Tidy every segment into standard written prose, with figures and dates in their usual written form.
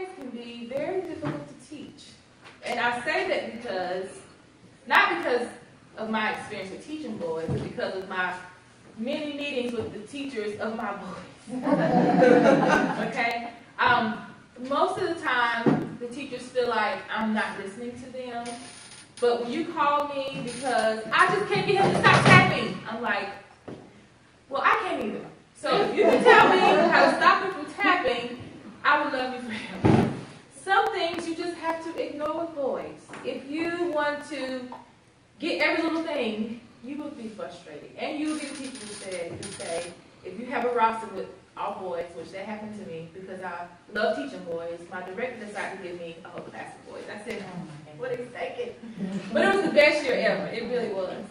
boys can be very difficult to teach. And I say that because, not because of my experience with teaching boys, but because of my many meetings with the teachers of my boys. Okay? Most of the time, the teachers feel like I'm not listening to them. But when you call me because I just can't get him to stop tapping, I'm like, well, I can't either. So if you can tell me how to stop him from tapping, I would love you for him. Some things you just have to ignore with boys. If you want to get every little thing, you will be frustrated. And you will be the teacher who say, if you have a roster with all boys, which that happened to me because I love teaching boys, my director decided to give me a whole class of boys. I said, oh my God, what are you thinking? But it was the best year ever. It really was.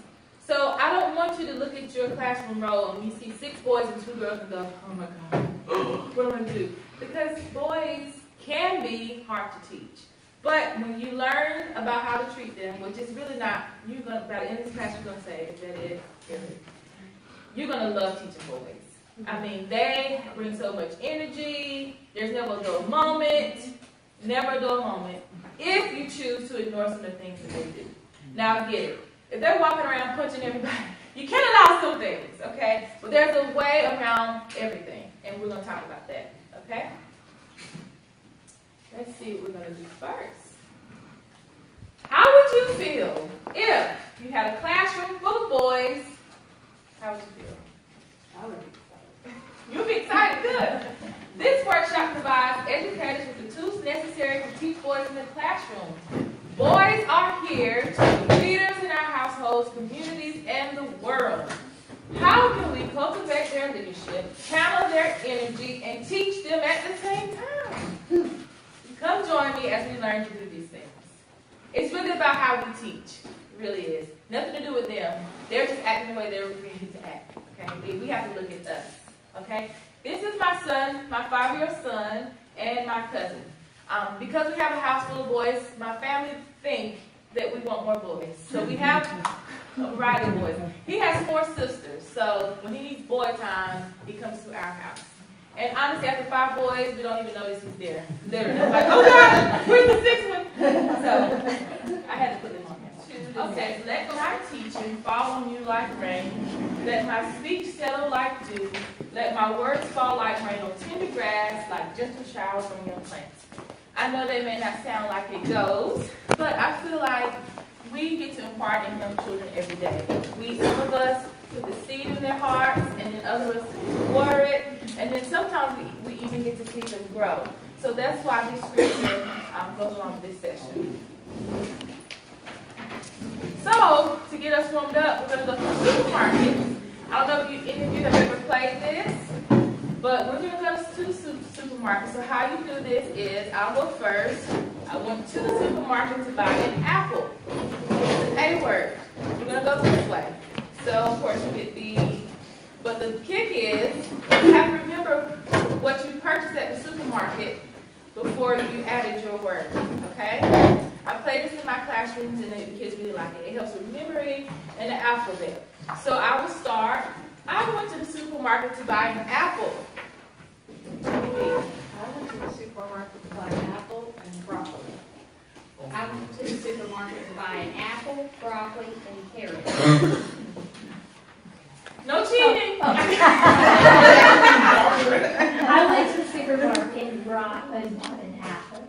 So I don't want you to look at your classroom roll and you see 6 boys and 2 girls and go, oh my God, what am I going to do? Because boys can be hard to teach. But when you learn about how to treat them, which is really not, by the end of this class you're going to say, that it is, you're going to love teaching boys. I mean, they bring so much energy. There's never a dull moment. Never a dull moment. If you choose to ignore some of the things that they do. Now, get it. If they're walking around punching everybody, you can't allow some things, okay? But there's a way around everything. And we're going to talk about that, okay? Let's see what we're going to do first. How would you feel if you had a classroom full of boys? How would you feel? I would be excited. You'll be excited, good. This workshop provides educators with the tools necessary to teach boys in the classroom. Boys are here to be leaders in our households, communities, and the world. How can we cultivate their leadership, channel their energy, and teach them at the same time? Come join me as we learn to do these things. It's really about how we teach. It really is. Nothing to do with them. They're just acting the way they're ready to act. Okay? We have to look at us. Okay? This is my son, my 5-year-old son, and my cousin. Because we have a house full of boys, my family think that we want more boys. So we have a variety of boys. He has 4 sisters, so when he needs boy time, he comes to our house. And honestly, after 5 boys, we don't even notice he's there. Literally, I'm like, oh God, where's the 6th one? So I had to put them on him. Okay, let my teaching fall on you like rain. Let my speech settle like dew. Let my words fall like rain on tender grass, like gentle showers on young plants. I know they may not sound like it goes, but I feel like we get to impart in young children every day. Some of us put the seed in their hearts, and then others of us water it, and then sometimes we even get to see them grow. So that's why this scripture goes along with this session. So, to get us warmed up, we're going to go to the supermarket. I don't know if any of you have ever played this, but we're going to go to the supermarket. So how you do this is, I'll go first. I went to the supermarket to buy an apple. It's an A word. We're going to go this way. So, of course, you get but the kick is, you have to remember what you purchased at the supermarket before you added your word, okay? I play this in my classrooms, and the kids really like it. It helps with memory and the alphabet. So I will start. I went to the supermarket to buy an apple. I went to the supermarket to buy an apple and broccoli. I went to the supermarket to buy an apple, broccoli, and carrot. No cheating. I went to the supermarket and bought an apple,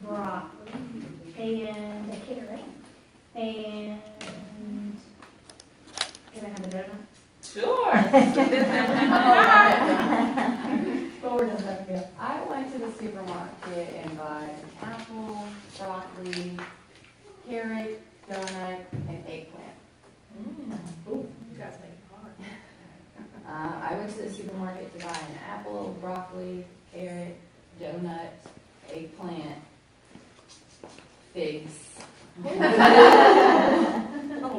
broccoli, and a carrot, and can I have a donut? Sure. I went to the supermarket and bought an apple, broccoli, carrot, donut, and eggplant. Ooh, you guys make it hard. I went to the supermarket to buy an apple, broccoli, carrot, donut, eggplant, figs. Oh,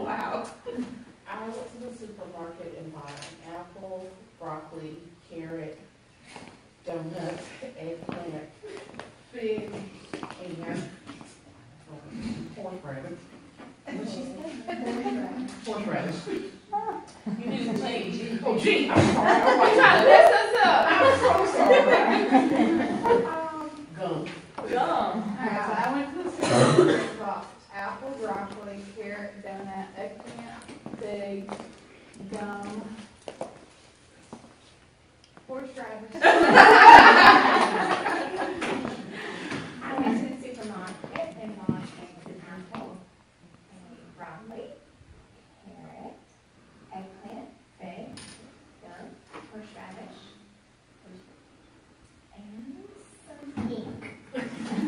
wow. I went to the supermarket and bought an apple, broccoli, carrot, donut, eggplant, fig, and horseradish. Horseradish. You need to change. Oh, gee, I'm sorry. You trying to mess us up. I'm so sorry. Gum. Alright, so I went to the supermarket and bought apple, broccoli, carrot, donut, eggplant, fig, gum, horseradish. I went to the supermarket and bought an apple, broccoli, carrot, eggplant, fig, gum, horseradish, and some ink.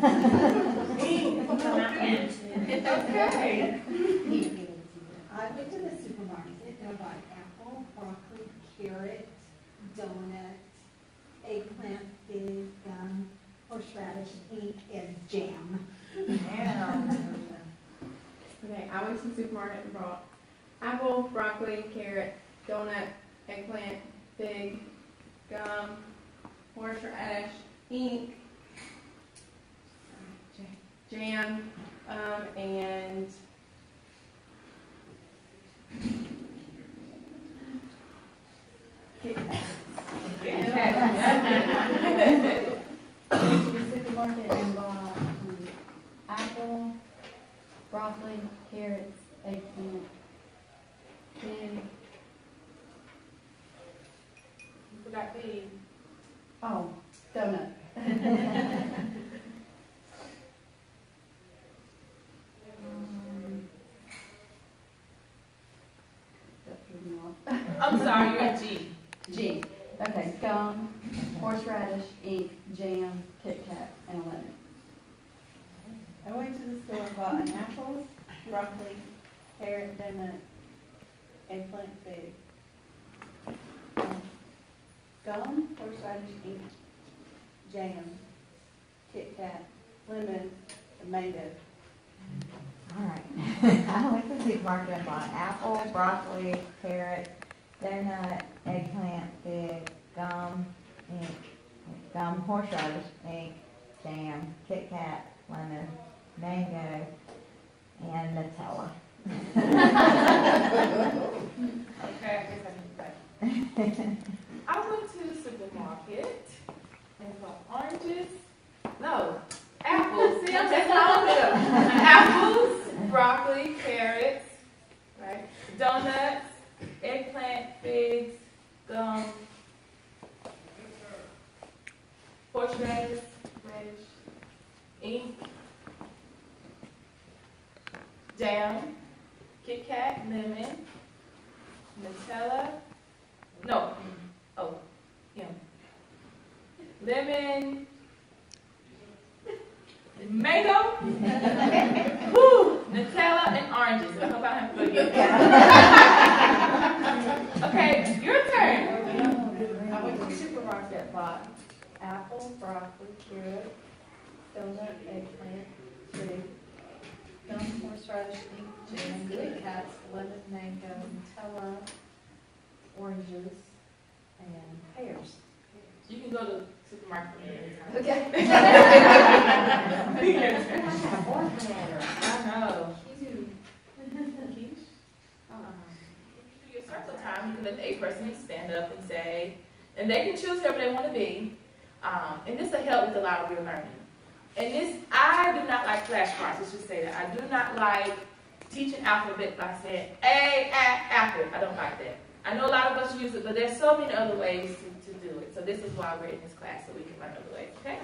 Okay. I went to the supermarket and I bought apple, broccoli, carrot, donut, eggplant, fig, gum, horseradish, ink, and jam. Okay, I went to the supermarket and bought apple, broccoli, carrot, donut, eggplant, fig, gum, horseradish, ink, jam, and Kit Kat. I went to the supermarket and bought apple, broccoli, carrots, eggplant, fig. You forgot the. Oh, donut. I'm sorry, you're at G. G. Okay, gum, horseradish, ink, jam, Kit Kat, and a lemon. I went to the store and bought an apple, broccoli, carrot, donut, eggplant, fig. Gum, horseradish, ink, jam, Kit Kat, lemon, and mango. All right. I went to the supermarket and bought apple, broccoli, carrot, donut, eggplant, fig, gum, horseradish, ink, jam, Kit Kat, lemon, mango, and Nutella. Okay, I guess I can say. I went to the supermarket and bought oranges. No, apples. See, I'm taking all of them. Apples, broccoli, carrots, right? Donuts, eggplant, figs, gum, horseradish, ink, jam, Kit Kat, lemon, Nutella. No. Oh, yeah. Lemon. Mango. Woo, Nutella and oranges. I hope I have to forget. Okay, your turn. I went to the supermarket, bought apple, broccoli, carrot, donut, eggplant, fig, gum, horseradish, ink, jam, Kit Kats, lemon, mango, Nutella, oranges, and pears. You can go to the supermarket anytime. Okay. I know. Do your circle time. You can let the 8 person stand up and say, and they can choose whoever they want to be. And this will help with a lot of your learning. And this, I do not like flashcards. Let's just say that. I do not like teaching alphabet by saying A, apple. I don't like that. I know a lot of us use it, but there's so many other ways to do it. So this is why we're in this class, so we can learn other ways. Okay?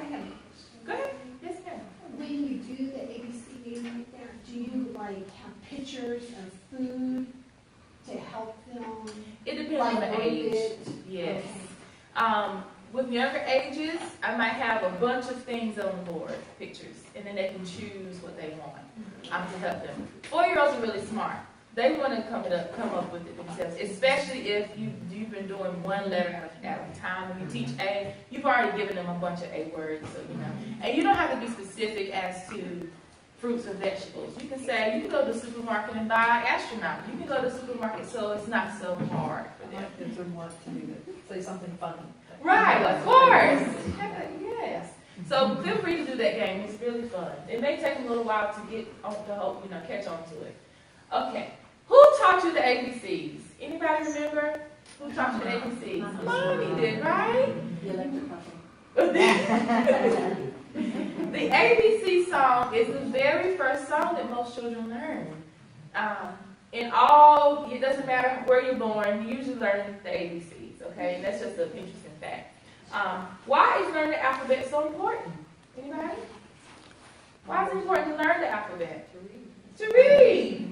Go ahead. Yes, ma'am. When you do the ABC game right there, do you like have pictures of food to help them? It depends on the like age. it? Yes. Okay. With younger ages, I might have a bunch of things on the board, pictures, and then they can choose what they want to help them. 4-year-olds are really smart. They want to come up with it themselves, especially if you've been doing one letter at a time. When you teach A, you've already given them a bunch of A words, so you know. And you don't have to be specific as to fruits or vegetables. You can say, you can go to the supermarket and buy astronaut. You can go to the supermarket, so it's not so hard for them. Gives them what to do, say something funny. Right, of course. Yes. So feel free to do that game. It's really fun. It may take them a little while to get on the whole, catch on to it. Okay. Who taught you the ABCs? Anybody remember who taught you the ABCs? Mommy did, right? The electric company. The ABC song is the very first song that most children learn. It doesn't matter where you're born, you usually learn the ABCs, okay? And that's just an interesting fact. Why is learning the alphabet so important? Anybody? Why is it important to learn the alphabet? To read.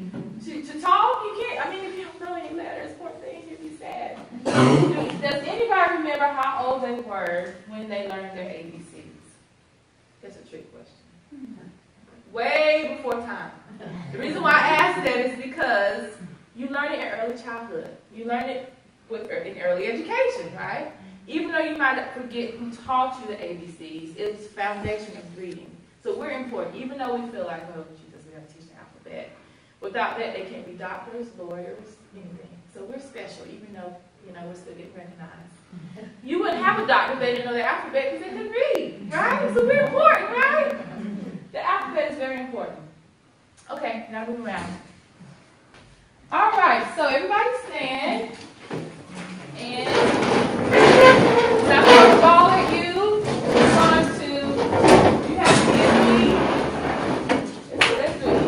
To talk, you can't. I mean, if you don't know any letters, poor thing, you'd be sad. Does anybody remember how old they were when they learned their ABCs? That's a trick question. Way before time. The reason why I asked that is because you learn it in early childhood. You learn it in early education, right? Even though you might forget who taught you the ABCs, it's foundation of reading. So we're important, even though we feel like, oh, Jesus, we got to teach the alphabet. Without that, they can't be doctors, lawyers, anything. So we're special, even though, we're still getting recognized. You wouldn't have a doctor if they didn't know the alphabet because they couldn't read, right? So we're important, right? The alphabet is very important. Okay, now move around. All right, so everybody stand. And now I'm going to ball at you. You have to give me, let's do it.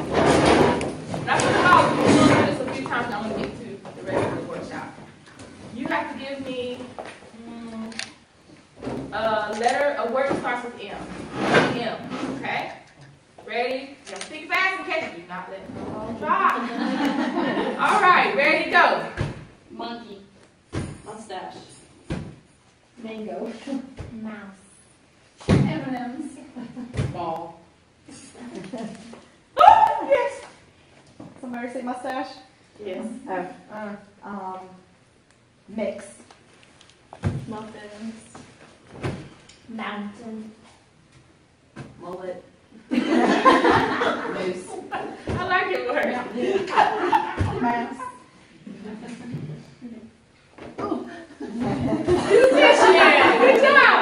Not going to ball at you. We'll do this a few times and I'm going to get to the rest of the workshop. You have to give me a word that starts with M. M, okay? Ready? You have to think fast in case you do not let the ball drop. All right, ready, go. Monkey. Mustache. Mango. Mouse. M&M's. Ball. Oh, yes. Somebody say mustache? Yes. Mixed. Muffins. Mountain. Mullet. Moose. I like your word. Mouse. Musician. Good job.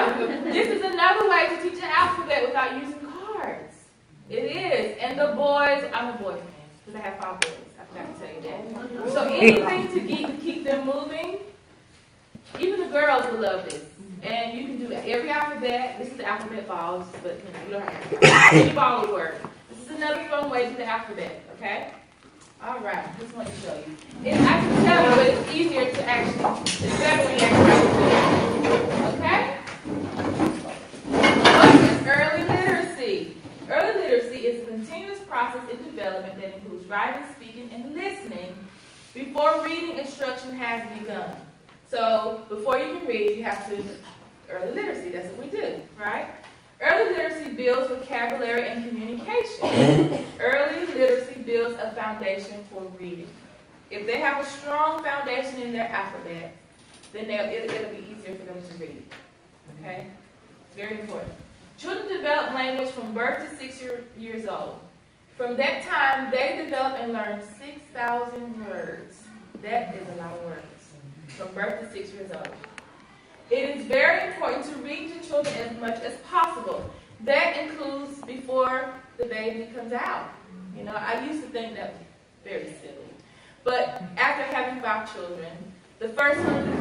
This is another way to teach an alphabet without using cards. It is. And the boys, I'm a boy fan because I have 5 boys. I forgot to tell you that. So anything to keep them moving, even the girls will love this. And you can do that. Every alphabet, this is the alphabet balls, but you don't have to. Any ball will work. This is another fun way to do the alphabet, okay? All right, just want to show you. I can tell you, but it's easier to actually, it's better when you actually do it. Okay? What is early literacy? Early literacy is a continuous process in development that includes writing, speaking, and listening before reading instruction has begun. So before you can read, you have to early literacy. That's what we do, right? Early literacy builds vocabulary and communication. Early literacy builds a foundation for reading. If they have a strong foundation in their alphabet, then it'll be easier for them to read. Okay? Very important. Children develop language from birth to 6 years old. From that time, they develop and learn 6,000 words. That is a lot of words. From birth to 6 years old. It is very important to read to children as much as possible. That includes before the baby comes out. I used to think that was very silly. But after having 5 children, the first one,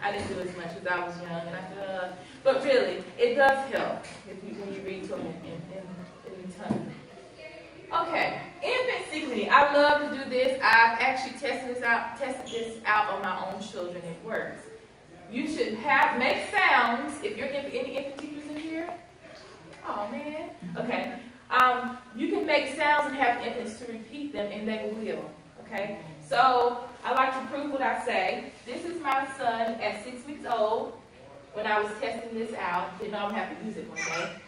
I didn't do as much as I was young. And but really, it does help when you read to them in time. Okay, infant secreting. I love to do this. I've actually tested this out on my own children. It works. You should make sounds. If you're any infant teachers in here, oh man. Okay. You can make sounds and have infants to repeat them, and they will. Okay. So I like to prove what I say. This is my son at 6 weeks old. When I was testing this out, didn't know I'm gonna have to use it one day.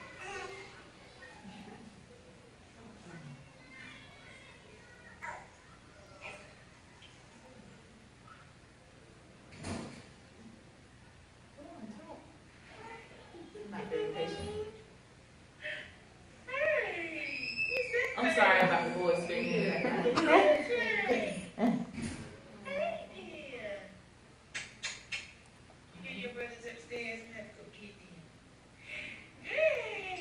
I'm sorry about the boys screaming. Your brothers upstairs and have to go get them. Hey!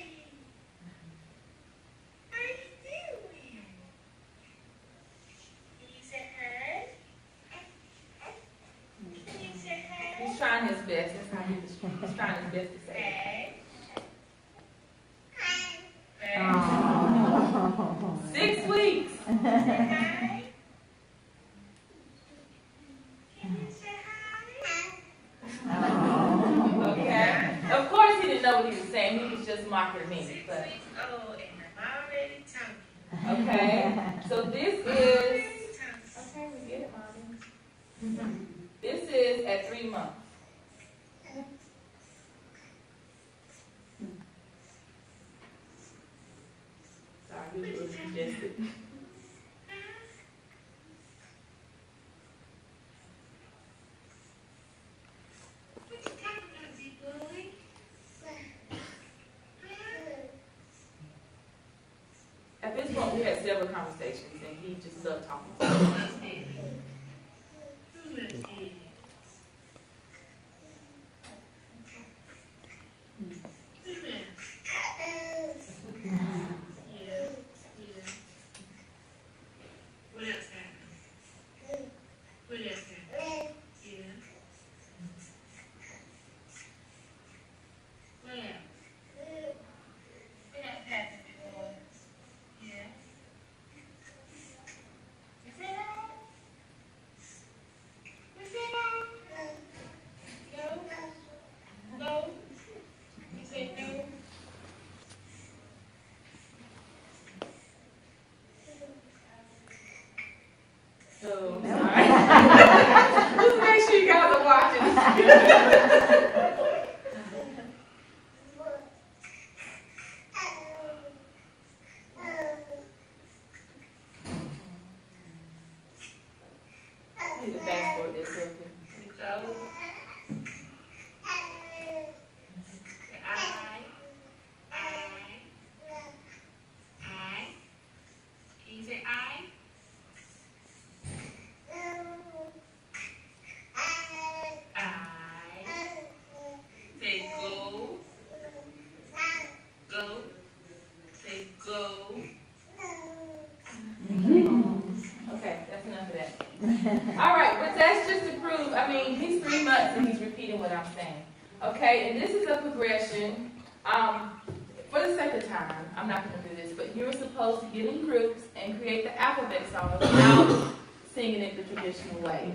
How you doing? Can you say hi? Can you say hi? He's trying his best. That's how he's trying his best to say it. Hey. hi? Can you say hi? Okay. Of course, he didn't know what he was saying. He was just mocking me. 6 But weeks old and I'm already talking. okay. So this is. Already talking. Okay, we get it, Mommy. This is at 3 months. Sorry, we were suggested. What you talking about, Z-boy? At this point, we had several conversations, and he just loved talking to me. Who is he? What else happened? What else happened? Yeah. What else? What else happened before? Yeah. You said no? You said no? No? No? You said no? So, sorry. Just make sure you guys are watching. I need to fast forward this real quick. You go. I. Can you say I? I. Say go. Go. Say go. Okay, that's enough of that. All right, but that's just to prove, I mean, he's 3 months and he's repeating what I'm saying. Okay, and this is a progression. For the sake of time, I'm not going to do this, but you're supposed to get in groups and create the alphabet song without singing it the traditional way.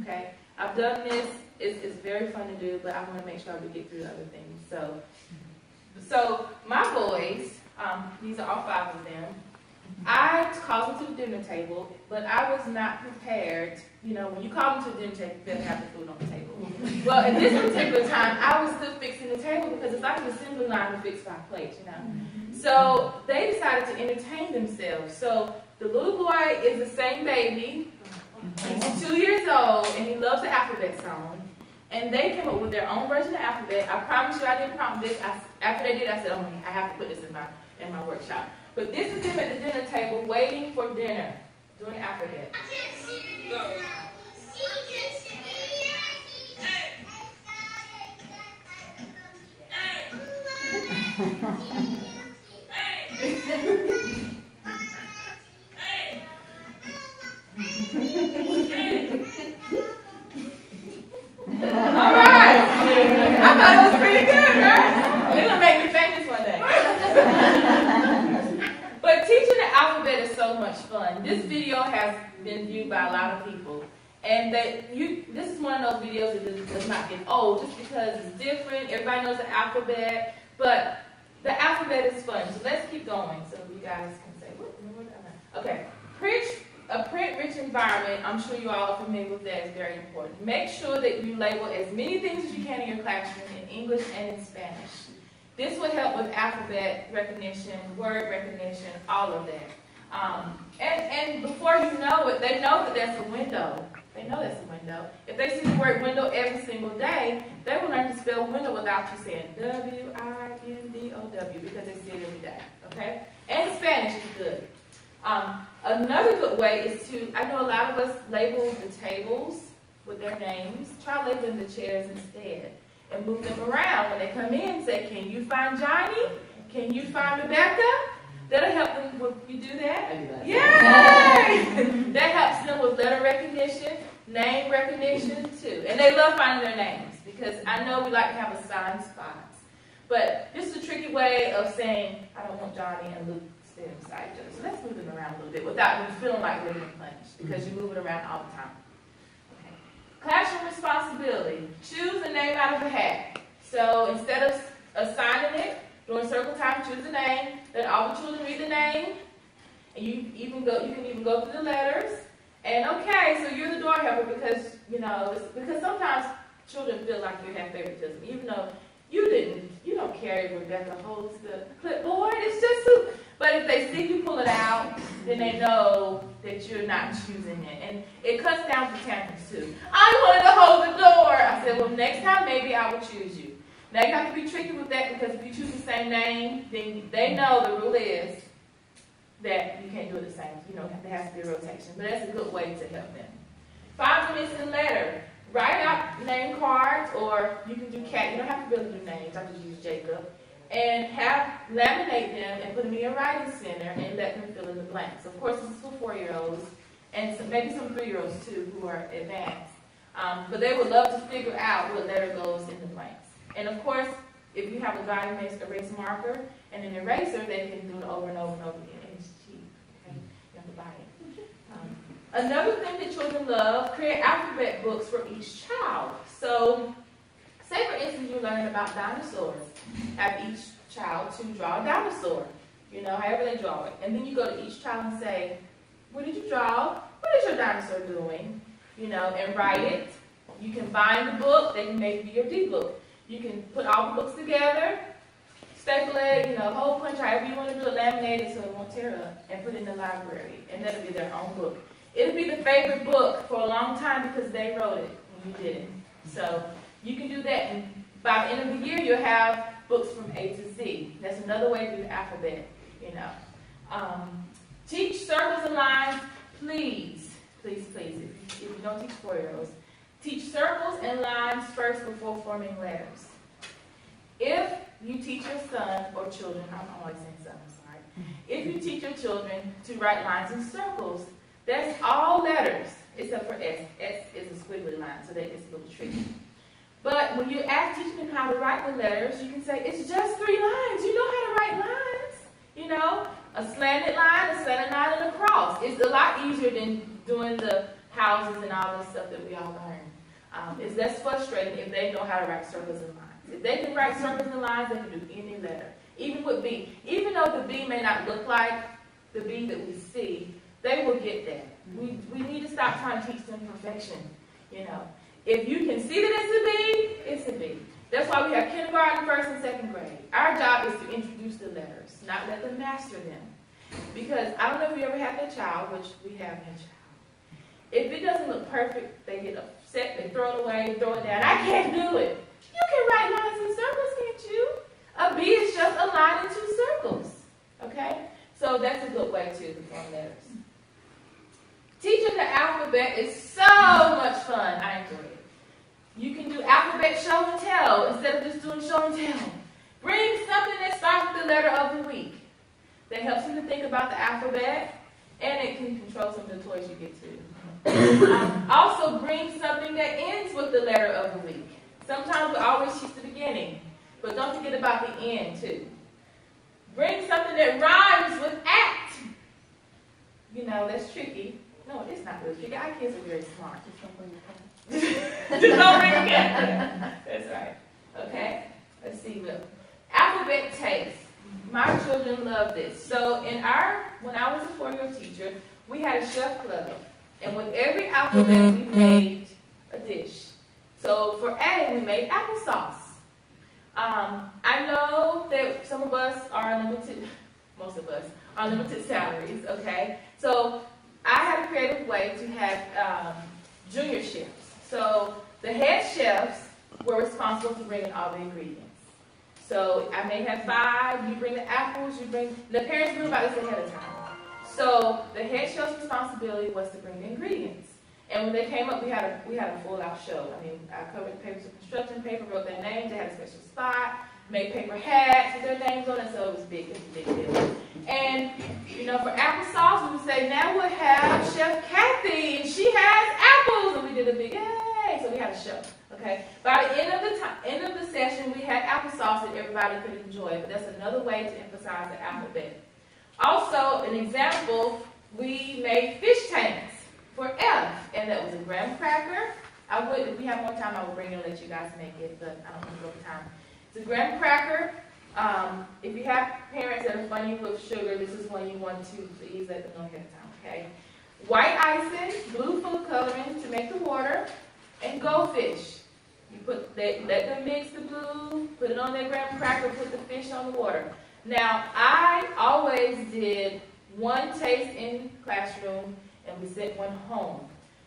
Okay, I've done this. It's very fun to do, but I want to make sure we get through other things. So my boys, these are all 5 of them. I called them to the dinner table, but I was not prepared. You know, when you call them to the dinner table, you better have the food on the table. Well, at this particular time, I was still fixing the table because it's like an assembly line to fix 5 plates, you know. So they decided to entertain themselves. So the little boy is the same baby. He's 2 years old, and he loves the alphabet song. And they came up with their own version of the alphabet. I promise you I didn't prompt this. After they did, I said, oh, I have to put this in my workshop. But this is them at the dinner table waiting for dinner, doing the alphabet. Go. All right. I thought it was pretty good, right? They're going to make me famous one day. But teaching the alphabet is so much fun. This video has been viewed by a lot of people. And this is one of those videos that does not get old just because it's different. Everybody knows the alphabet. But the alphabet is fun. So let's keep going so you guys can say, what? Okay. A print-rich environment, I'm sure you all are familiar with that, is very important. Make sure that you label as many things as you can in your classroom in English and in Spanish. This will help with alphabet recognition, word recognition, all of that. And before you know it, they know that that's a window. They know that's a window. If they see the word window every single day, they will learn to spell window without you saying W-I-N-D-O-W because they see it every day, okay? And Spanish is good. Another good way is I know a lot of us label the tables with their names. Try labeling the chairs instead and move them around. When they come in, say, can you find Johnny? Can you find Rebecca? That'll help them. Will you do that? I do that. Yay! That helps them with letter recognition, name recognition, too. And they love finding their names because I know we like to have assigned spots. But this is a tricky way of saying, I don't want Johnny and Luke's stay beside each other. So let's move them around a little bit without them feeling like they're being punished because you move it around all the time. Okay. Classroom responsibility. Choose a name out of a hat. So instead of assigning it during circle time, choose a name. Let all the children read the name, and you can even go through the letters. And okay, so you're the door helper because because sometimes children feel like you have favoritism, even though you don't care if Rebecca holds the clipboard. It's just but if they see you pull it out, then they know that you're not choosing it. And it cuts down the tantrums too. I wanted to hold the door. I said, well, next time maybe I will choose you. Now you have to be tricky with that because if you choose the same name, then they know the rule is that you can't do it the same. There has to be a rotation. But that's a good way to help them. Find the missing letter. Write out name cards, or you can do cat. You don't have to really do names. I just use Jacob. And laminate them and put them in your writing center and let them fill in the blanks. Of course, this is for 4-year-olds and maybe some 3-year-olds too who are advanced. But they would love to figure out what letter goes in the blanks. And of course, if you have a dry erase marker and an eraser, they can do it over and over and over again. And it's cheap. Okay? You have to buy it. Another thing that children love, create alphabet books for each child. So, say for instance you're learning about dinosaurs. Have each child to draw a dinosaur, however they draw it. And then you go to each child and say, what did you draw? What is your dinosaur doing? And write it. You can bind the book. They can maybe be your D book. You can put all the books together, staple it, hole punch, however you want to do it, laminate it so it won't tear up, and put it in the library. And that'll be their own book. It'll be the favorite book for a long time because they wrote it when you did it. So you can do that, and by the end of the year, you'll have books from A to Z. That's another way to do the alphabet, Teach circles and lines, please. Please, please. If you don't teach 4-year-olds, teach circles and lines first before forming letters. If you teach your son or children, I'm always saying son, I'm sorry. If you teach your children to write lines in circles, that's all letters except for S. S is a squiggly line, so that is a little tricky. But when you teaching them how to write the letters, you can say, it's just 3 lines. You know how to write lines. A slanted line, and a cross. It's a lot easier than doing the houses and all the stuff that we all learn. It's less frustrating if they know how to write circles and lines. If they can write circles and lines, they can do any letter. Even with B. Even though the B may not look like the B that we see, they will get that. We need to stop trying to teach them perfection. If you can see that it's a B, it's a B. That's why we have kindergarten, 1st and 2nd grade. Our job is to introduce the letters, not let them master them. Because I don't know if you ever had that child, which we have that child. If it doesn't look perfect, they get upset, they throw it away, throw it down. I can't do it. You can write lines in circles, can't you? A B is just a line in 2 circles. Okay? So that's a good way to form letters. Teaching the alphabet is so much fun. I enjoy it. You can do alphabet show and tell instead of just doing show and tell. Bring something that starts with the letter of the week. That helps you to think about the alphabet, and it can control some of the toys you get to. Also, bring something that ends with the letter of the week. Sometimes we always teach the beginning, but don't forget about the end, too. Bring something that rhymes with act. That's tricky. No, it's not really tricky. Our kids are very smart. Just don't bring your pen. That's right. Okay? Let's see. Alphabet taste. My children love this. So when I was a 4-year-old teacher, we had a chef club. And with every alphabet, we made a dish. So for A, we made applesauce. I know that some of us are limited, most of us are limited salaries, okay? So I had a creative way to have junior chefs. So the head chefs were responsible for bringing all the ingredients. So I may have 5, you bring the apples, the parents knew about this ahead of time. So the head chef's responsibility was to bring the ingredients. And when they came up, we had a full-out show. I covered papers of construction paper, wrote their names, they had a special spot, made paper hats with their names on it, so it was big, it was a big deal. And, for applesauce, we would say, now we'll have Chef Kathy, and she has apples, and we did a big, yay, so we had a show, okay? By the end of the session, we had applesauce that everybody could enjoy, but that's another way to emphasize the alphabet. Also, an example, we made fish tanks for F, and that was a graham cracker. If we have more time, I will bring it and let you guys make it, but I don't want to go over time. It's a graham cracker. If you have parents that are funny with sugar, this is one you want to please let them know ahead of time, okay? White icing, blue food coloring to make the water, and goldfish. You let them mix the blue, put it on their graham cracker, put the fish on the water. Now, I always did one taste in classroom, and we sent one home.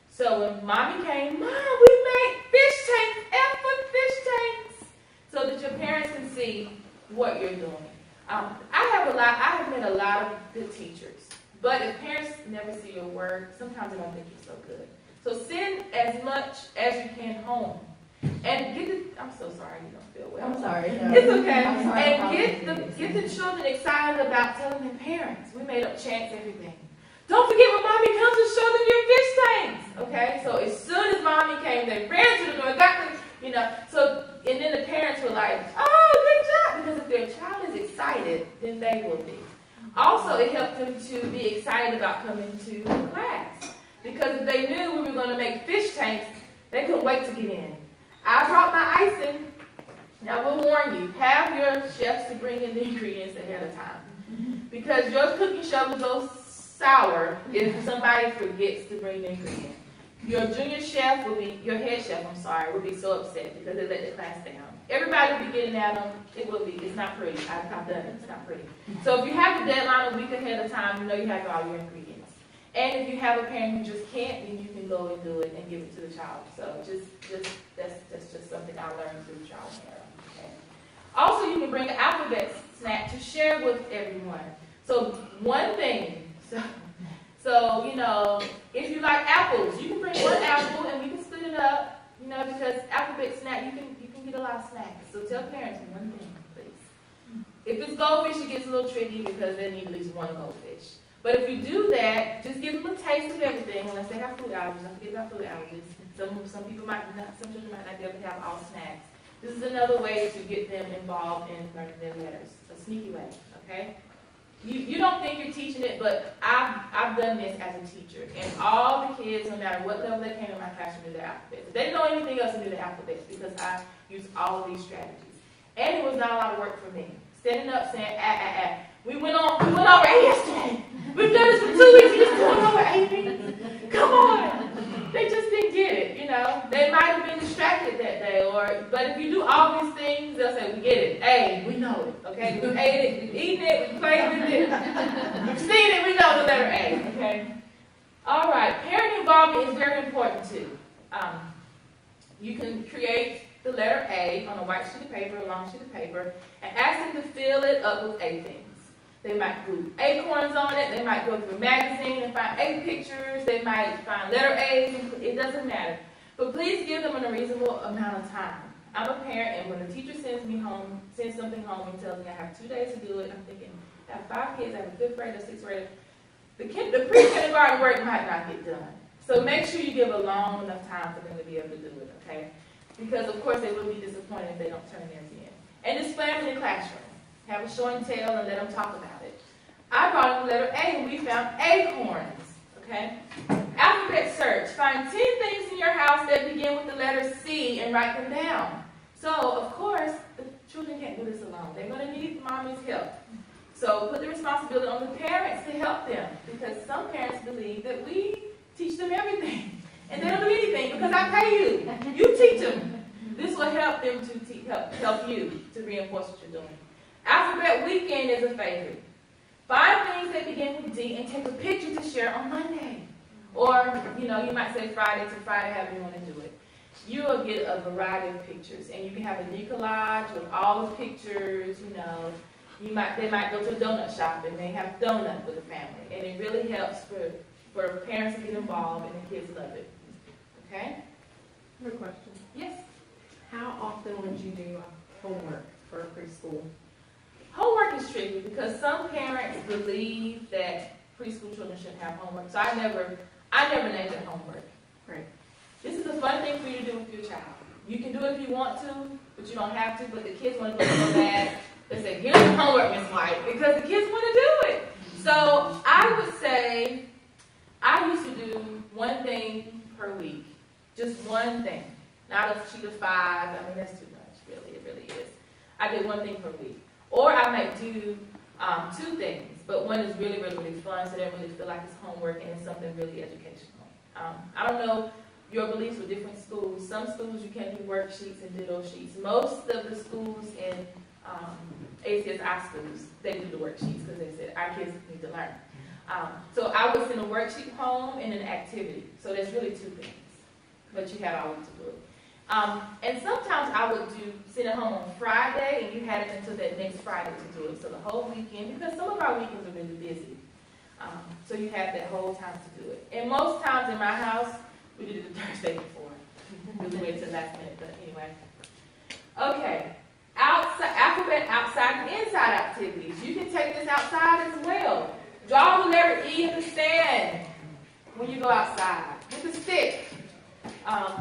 So when Mommy came, Mom, we made fish tanks, effing fish tanks, so that your parents can see what you're doing. I have met a lot of good teachers, but if parents never see your work, sometimes they don't think you're so good. So send as much as you can home. And I'm so sorry you don't feel well. I'm sorry. No. It's okay. I'm sorry, And get the children excited about telling their parents. We made up chants, everything. Don't forget when Mommy comes to show them your fish tanks. Okay? So as soon as Mommy came, they ran to the door, got them, and then the parents were like, oh, good job. Because if their child is excited, then they will be. Also, it helped them to be excited about coming to class. Because if they knew we were going to make fish tanks, they couldn't wait to get in. I brought my icing. Now, we'll warn you, have your chefs to bring in the ingredients ahead of time. Because your cookie show will go sour if somebody forgets to bring the ingredients. Your junior chef your head chef, will be so upset because they let the class down. Everybody will be getting at them. It's not pretty. I've done it. It's not pretty. So if you have the deadline a week ahead of time, you know you have all your ingredients. And if you have a parent who just can't, then you can go and do it and give it to the child. So that's just something I learned through trial and error. Okay. Also, you can bring an alphabet snack to share with everyone. So one thing. So if you like apples, you can bring one apple and we can split it up. Because alphabet snack, you can get a lot of snacks. So tell parents one thing, please. If it's goldfish, it gets a little tricky because they need at least one goldfish. But if you do that, just give them a taste of everything. Unless they have food allergies, don't forget about food allergies. Some children might not be able to have all snacks. This is another way to get them involved in learning their letters. A sneaky way, okay? You don't think you're teaching it, but I've done this as a teacher. And all the kids, no matter what level they came in my classroom, knew their alphabets. If they didn't know anything else, they knew the alphabets because I used all of these strategies. And it was not a lot of work for me. Standing up saying, We went over A yesterday. We've done this for 2 weeks. You're just going over A things. Come on. They just didn't get it, They might have been distracted that day. But if you do all these things, they'll say, we get it. A, we know it. Okay? We've ate it. We've eaten it. We've played with it. We've seen it. We know the letter A. Okay? All right. Parent involvement is very important, too. You can create the letter A on a white sheet of paper, a long sheet of paper, and ask them to fill it up with A things. They might glue acorns on it. They might go through a magazine and find A pictures. They might find letter A's. It doesn't matter. But please give them a reasonable amount of time. I'm a parent, and when the teacher sends something home and tells me I have 2 days to do it, I'm thinking, I have 5 kids. I have a 5th grader, 6th grader. The pre-kindergarten work might not get done. So make sure you give a long enough time for them to be able to do it, okay? Because, of course, they will be disappointed if they don't turn theirs in. And display them in the classroom. Have a show and tell and let them talk about it. I brought in the letter A and we found acorns. Okay? Alphabet search. Find 10 things in your house that begin with the letter C and write them down. So, of course, the children can't do this alone. They're going to need mommy's help. So put the responsibility on the parents to help them. Because some parents believe that we teach them everything. And they don't do anything because I pay you. You teach them. This will help them to help you to reinforce what you're doing. Alphabet weekend is a favorite. Find things that begin with D and take a picture to share on Monday. Or, you might say Friday to Friday, however you want to do it. You will get a variety of pictures. And you can have a decollage with all the pictures, They might go to a donut shop and they have donuts with the family. And it really helps for parents to get involved and the kids love it. Okay? I have a question. Yes? How often would you do homework for a preschool? Homework is tricky because some parents believe that preschool children shouldn't have homework. So I never named it homework. Right. This is a fun thing for you to do with your child. You can do it if you want to, but you don't have to. But the kids want to do it so bad. They say, here's the homework, Miss White, because the kids want to do it. So I would say I used to do one thing per week, just one thing, not a sheet of 5. I mean, that's too much, really. It really is. I did one thing per week, or I might do 2 things, but one is really, really, really fun, so they don't really feel like it's homework and it's something really educational. I don't know your beliefs with different schools. Some schools you can't do worksheets and ditto sheets. Most of the schools in ACSI schools, they do the worksheets because they said our kids need to learn. So I would send a worksheet home and an activity. So there's really 2 things, but you had all week to do it. And sometimes I would send it home on Friday, and you had it until that next Friday to do it. So the whole weekend, because some of our weekends are really busy. So you have that whole time to do it. And most times in my house, we did it the Thursday before. We waited till last minute, but anyway. Okay. Alphabet outside and inside activities. You can take this outside as well. Draw the letter E in the sand when you go outside with a stick.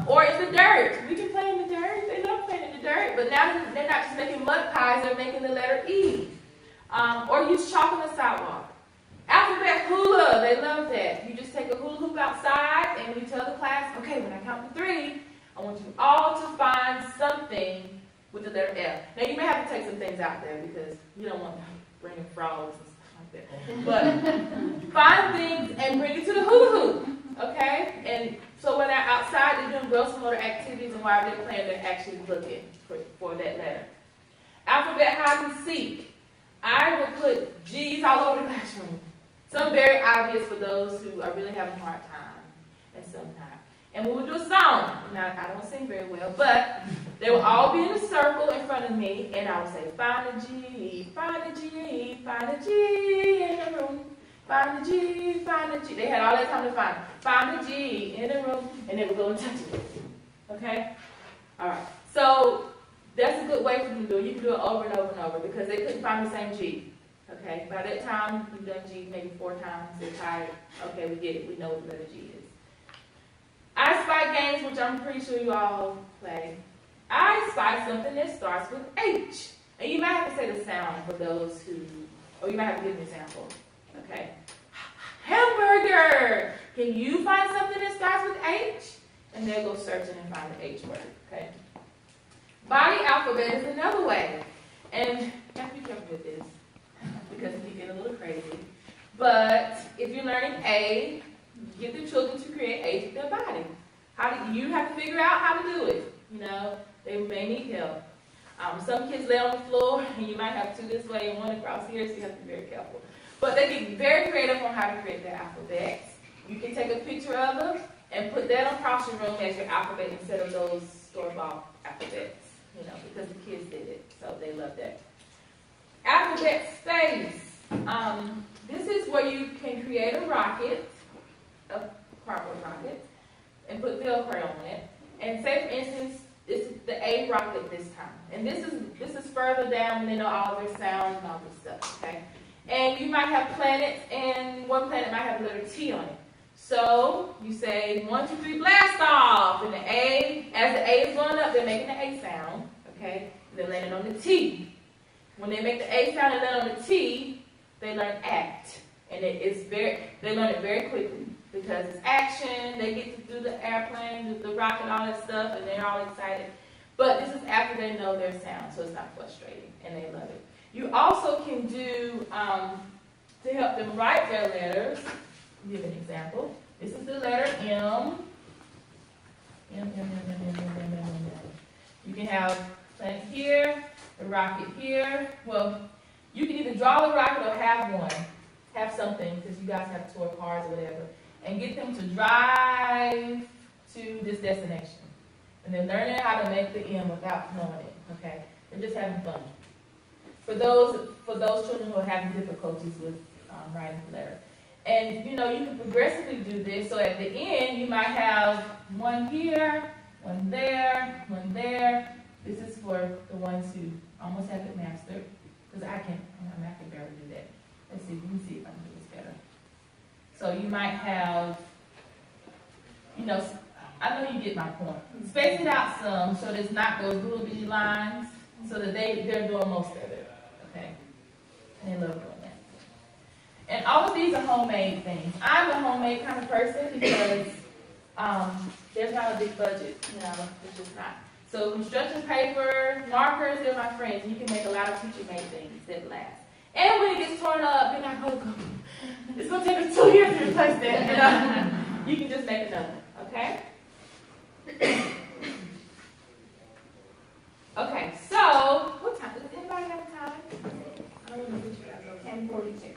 Or in the dirt. We can play in the dirt. They love playing in the dirt. But now they're not just making mud pies, they're making the letter E. Or use chalk on the sidewalk. Alphabet hula, they love that. You just take a hula hoop outside and you tell the class, okay, when I count to 3, I want you all to find something with the letter F. Now you may have to take some things out there because you don't want to bring in frogs and stuff like that. But find things and bring it to the hula hoop, okay? And so when they're outside, they're doing gross motor activities, and while they're playing, they're actually looking for that letter. Alphabet hide and seek. I will put G's all over the classroom. Some very obvious for those who are really having a hard time, and some not. And we will do a song. Now, I don't sing very well, but they will all be in a circle in front of me, and I will say, find a G, find a G, find a G in the room. Find the G, find the G. They had all that time to find it. Find the G in the room, and they would go and touch it. Okay? All right. So that's a good way for them to do it. You can do it over and over and over because they couldn't find the same G. Okay? By that time, you've done G maybe 4 times. They're tired. Okay, we get it. We know what the letter G is. I Spy games, which I'm pretty sure you all play. I spy something that starts with H. And you might have to say the sound for those who, or you might have to give me a sample. Okay. Hamburger. Can you find something that starts with H? And they'll go searching and find the H word. Okay. Body alphabet is another way. And you have to be careful with this because it can get a little crazy. But if you're learning A, get the children to create H with their body. You have to figure out how to do it. You know, they may need help. Some kids lay on the floor, and you might have 2 this way and 1 across here, so you have to be very careful. But they get very creative on how to create their alphabets. You can take a picture of them and put that across your room as your alphabet instead of those store-bought alphabets, you know, because the kids did it, so they love that. Alphabet space. This is where you can create a rocket, a cardboard rocket, and put Velcro on it. And say, for instance, this is the A rocket this time. And this is further down when they know all their sounds and all this stuff, okay? And you might have planets, and one planet might have the letter T on it. So you say 1, 2, 3, blast off. And the A, as the A is going up, they're making the A sound, okay? They're landing on the T. When they make the A sound and land on the T, they learn act. And they learn it very quickly because it's action. They get to do the airplane, the rocket, all that stuff, and they're all excited. But this is after they know their sound, so it's not frustrating, and they love it. You also can do, to help them write their letters, I'll give an example. This is the letter M. M. You can have planet here, the rocket here. Well, you can either draw the rocket or have one. Have something, because you guys have tour cars or whatever. And get them to drive to this destination. And they're learning how to make the M without knowing it, okay? They're just having fun. For those children who are having difficulties with writing the letter. And, you know, you can progressively do this. So at the end, you might have 1 here, 1 there, 1 there. This is for the ones who almost have it mastered. Because I can barely do that. Let's see, let me see if I can do this better. So you might have, you know, I know you get my point. Space it out some so there's not those little bitty lines so that they're doing most of it. Okay? And they love doing that. And all of these are homemade things. I'm a homemade kind of person because there's not a big budget, it's just not. So construction paper, markers, they're my friends, and you can make a lot of teacher-made things that last. And when it gets torn up, you're not going to go. It's going to take us 2 years to replace that. You can just make another one, okay? Okay, so, what time? Does anybody have time? I don't know which you guys are. 10:42.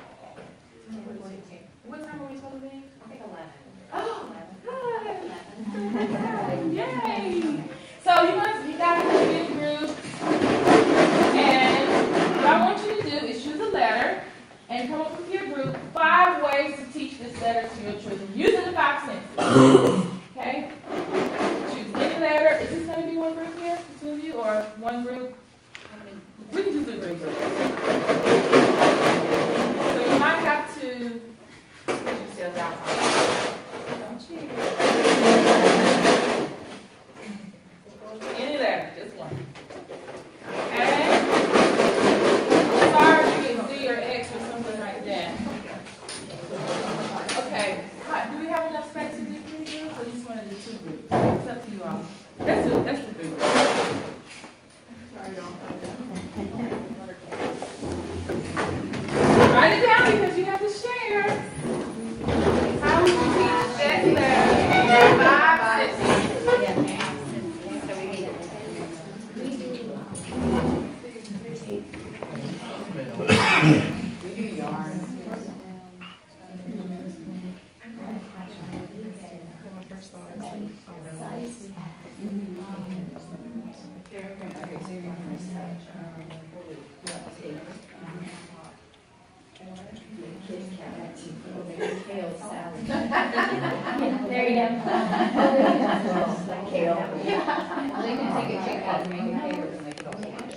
10:42. What time are we supposed to be? I think 11. Oh, good. Yay! So you guys have to be in a group, and what I want you to do is choose a letter and come up with your group 5 ways to teach this letter to your children using the 5 senses. Okay? Choose any letter. Is this going to be one group here, the 2 of you, or one group? We can do 2 groups. So you might have to put yourselves out. Don't you? Any letter, just one. Okay? Sorry, you can see your X or something like that. Okay. Do we have enough space to do 3 groups, or you just want to do 2 groups? It's up to you all. That's the big group. Sorry, don't. Write it down because you have to share. How would you teach that letter in 5 sentences? There you go. They can take a check out and make it bigger and make it all large.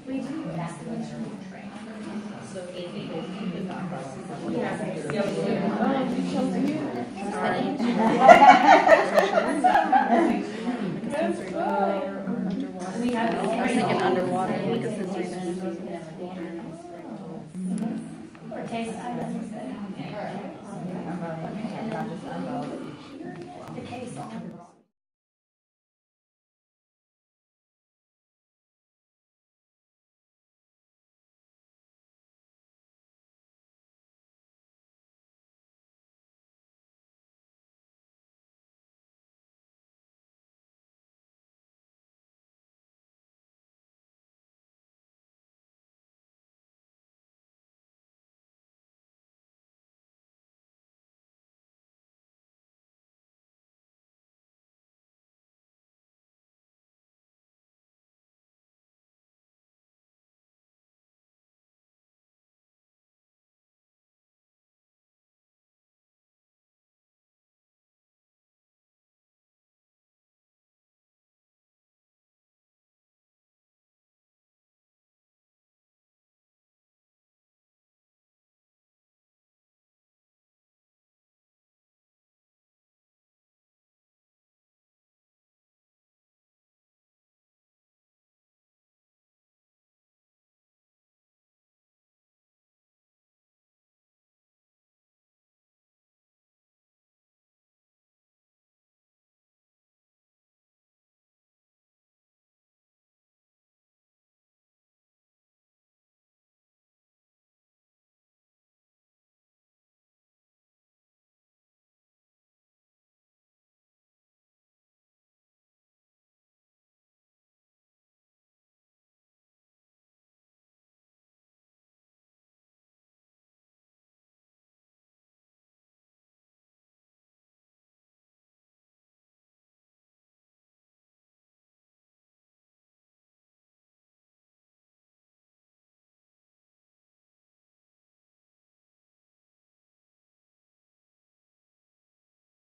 We do that. I was thinking underwater, look at this. Or taste items. The case on.